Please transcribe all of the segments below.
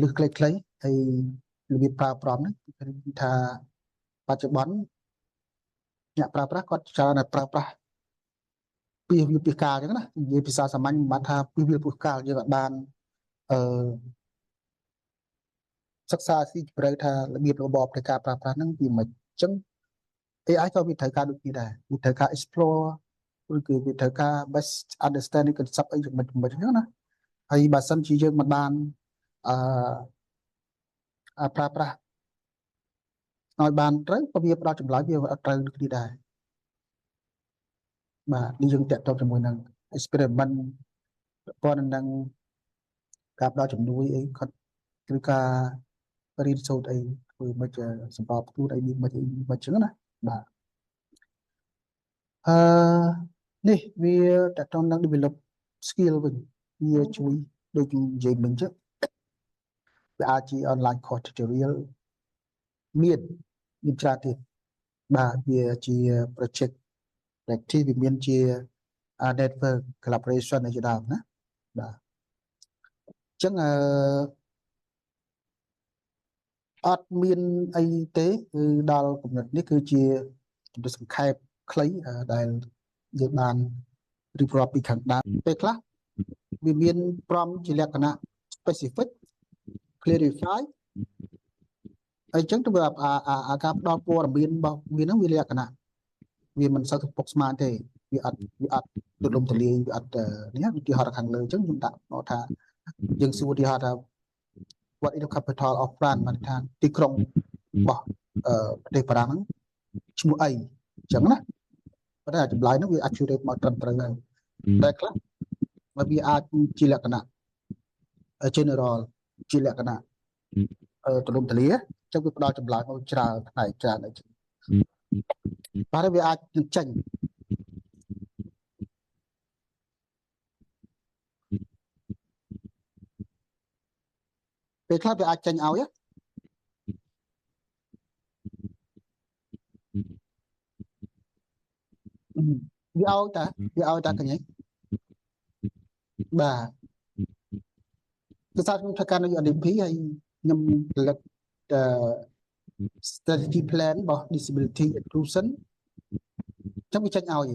លឹះខ្លីៗហើយរបៀបប្រើប្រាស់ហ្នឹងគឺថាបច្ចុប្បន្នអ្នកប្រើប្រាស់គាត់ច្រើនតែប្រើប្រាស់ពីវាពីកាលអញ្ចឹងណានិយាយភាសាសាមញ្ញមិនថាពីវាពីកាលយើងអាចបានអឺសិក្សាស៊ីជម្រៅថារបៀបរបបនៃការប្រើប្រាស់ហ្នឹងវាមិនអញ្ចឹង AI ក៏វាត្រូវការដូចគ្នាដែរវាត្រូវការ explore ឬគឺវាត្រូវការ best understanding concept អីចំណុចអញ្ចឹងណាហើយបើសិនជាយើងមិនបានប្រើប្រាស់ឲ្យបានត្រូវក៏វាផ្ដល់ចម្លើយវាអត់ត្រូវដូចគ្នាដែរបាទនេះយើងតាក់ទងជាមួយនឹង experiment ព័ន្ធនឹងការផ្ដល់ជំនួយអីគាត់ឬការរៀនសូត្រអីធ្វើមិនសម្របខ្លួនអីមិនអញ្ចឹងណាបាទនេះវាតាក់ទងនឹង develop skill វិញវាជួយដូចនិយាយមិញចឹងវាអាចជា online course tutorial មានច្រើនទៀតបាទវាជា project active វាមានជា network collaboration អីជាដើមណាបាទអញ្ចឹងអត់មានអីទេគឺដល់កម្រិតនេះគឺជាជំរាបសង្ខេបខ្លីដែលយើងបានរៀបរាប់ពីខាងដើមពេលខ្លះវាមានប្រំជាលក្ខណៈ specific clarify អញ្ចឹងទៅវាការផ្ដល់ព័ត៌មានរបស់វាហ្នឹងវាលក្ខណៈវាមិនសូវពុកស្មានទេវាអត់ទូលំទូលាយវាអត់នេះឧទាហរណ៍ខាងលើអញ្ចឹងខ្ញុំដាក់ថាយើងសួរឧទាហរណ៍ថា what is the capital of France មកថាទីក្រុងរបស់ប្រទេសបារាំងហ្នឹងឈ្មោះអីអញ្ចឹងណាប៉ុន្តែចម្លើយហ្នឹងវា accurate មកត្រឹមត្រូវហើយតែខ្លះវាអាចជាលក្ខណៈ general ជាលក្ខណៈទូលំទូលាយអញ្ចឹងវាផ្ដល់ចម្លើយមកច្រើនផ្នែកច្រើនអីចឹងបាទវាអាចចេញពេលខ្លះវាអាចចេញឲ្យវាឲ្យតាកញ្ញាបាទគឺថាខ្ញុំធ្វើការនៅ UNDP ហើយខ្ញុំផលិតstrategy plan របស់ disability inclusion ចឹងវាចេញឲ្យ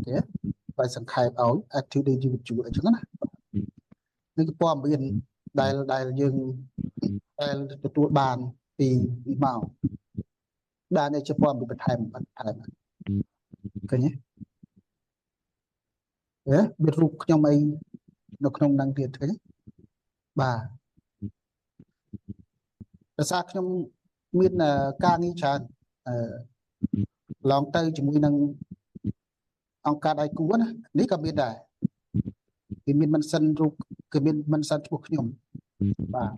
ទេបើសង្ខេបឲ្យ active individual អញ្ចឹងណានេះគឺព័ត៌មានដែលយើងទទួលបានពីមកបានជាព័ត៌មានបន្ថែមឃើញទេមានរូបខ្ញុំអីនៅក្នុងហ្នឹងទៀតឃើញបាទភាសាខ្ញុំមានការងារច្រើនឡងទៅជាមួយនឹងអង្គការដៃគូណានេះក៏មានដែរគឺមានមិនសិនរូបគឺមានមិនសិនឈ្មោះខ្ញុំបាទ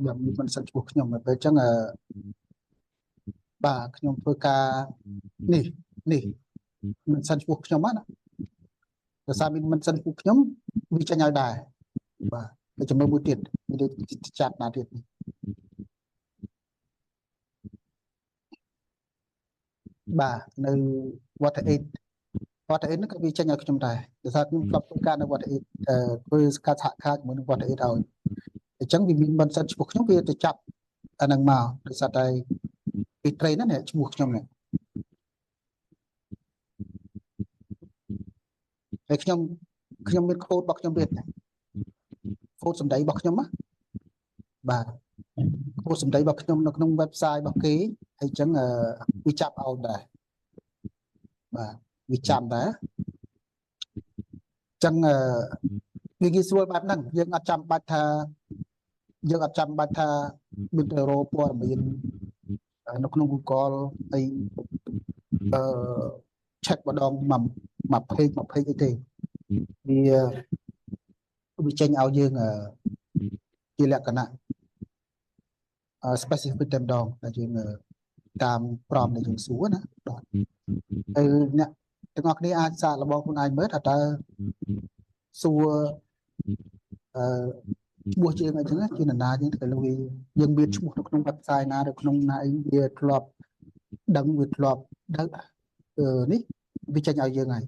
មានមិនសិនឈ្មោះខ្ញុំពេលអញ្ចឹងបាទខ្ញុំធ្វើការនេះមិនសិនឈ្មោះខ្ញុំណាភាសាមានមិនសិនឈ្មោះខ្ញុំវាចេញឲ្យដែរបាទហើយចំណុចមួយទៀតមានចាត់ណាទៀតបាទនៅ Water Aid ហ្នឹងក៏វាចេញឲ្យខ្ញុំដែរដោយសារខ្ញុំធ្លាប់ធ្វើការនៅ Water Aid ធ្វើការសហការជាមួយនឹង Water Aid ឲ្យអញ្ចឹងវាមានមិនសិនឈ្មោះខ្ញុំវាទៅចាប់អាហ្នឹងមកដោយសារតែពីត្រីហ្នឹងឈ្មោះខ្ញុំនេះហើយខ្ញុំមានកូដរបស់ខ្ញុំទៀតកូដសម្ដីរបស់ខ្ញុំណាបាទកូដសម្ដីរបស់ខ្ញុំនៅក្នុង website របស់គេហើយអញ្ចឹងវាចាប់ឲ្យដែរបាទវាចាំដែរអញ្ចឹងវាងាយស្រួលបែបហ្នឹងយើងអត់ចាំបាច់ថាមានទៅរកព័ត៌មាននៅក្នុង Google អីcheck ម្ដងមួយ page អីទេវាចេញឲ្យយើងជាលក្ខណៈ specific តែម្ដងដែលយើងតាមប្រមដែលយើងសួរណាបាទហើយអ្នកទាំងអស់គ្នាអាចសាកល្បងខ្លួនឯងមើលថាតើសួរឈ្មោះយើងអីចឹងជានរណាយើងទៅលើយើងមានឈ្មោះនៅក្នុង website ណាឬក្នុងណាអីវាធ្លាប់ដឹងវាធ្លាប់នេះវាចេញឲ្យយើងហើយ